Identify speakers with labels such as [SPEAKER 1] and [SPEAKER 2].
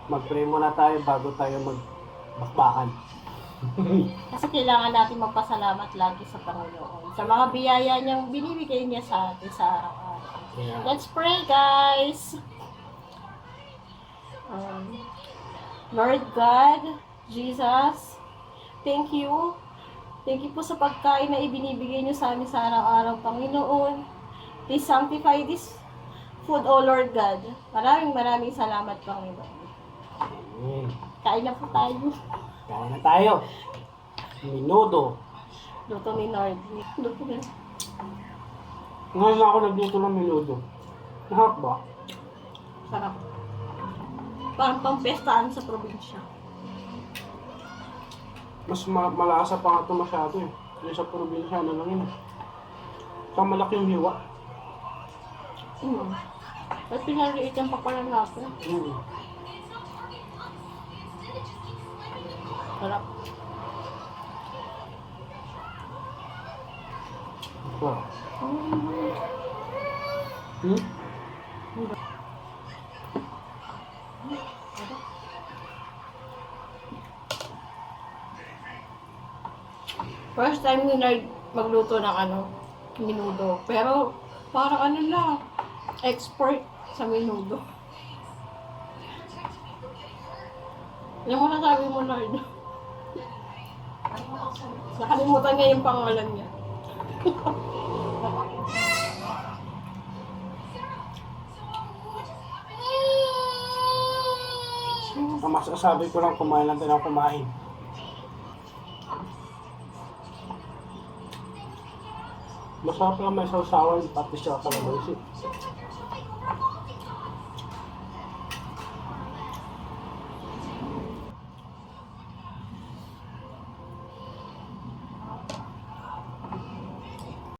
[SPEAKER 1] Mag-pray muna tayo bago tayo magbakbakan.
[SPEAKER 2] Kasi kailangan natin magpasalamat lagi sa Panginoon. Sa mga biyaya niyang binibigay niya sa atin sa araw-araw.
[SPEAKER 1] Yeah.
[SPEAKER 2] Let's pray, guys! Lord God, Jesus, thank you. Thank you po sa pagkain na ibinibigay niyo sa amin sa araw-araw, Panginoon. Please sanctify this food, O Lord God. Maraming salamat, Panginoon.
[SPEAKER 1] Amen.
[SPEAKER 2] Kain na po tayo.
[SPEAKER 1] Kaya na tayo. Minudo.
[SPEAKER 2] Luto ni Lord. Luto ni
[SPEAKER 1] Ngayon ako nagluto ng minudo. Mahap ba?
[SPEAKER 2] Sarap. Parang pampestaan sa probinsya.
[SPEAKER 1] Mas malasa pa nga ito masyado eh. Yung sa probinsya na lang yun. Saka malaki yung hiwa.
[SPEAKER 2] At pinaliit yung papalan natin. Sarap.
[SPEAKER 1] Ito. Hmm?
[SPEAKER 2] First time ni Lord magluto ng minudo. Pero parang lang, expert sa minudo. Yung masasabi mo, Lord. Nakalimutan niya yung pangalan niya.
[SPEAKER 1] Ang masasabi ko lang, kumain lang tayo ng kumain. Masarap lang may sausawan, pati siya kalamansi.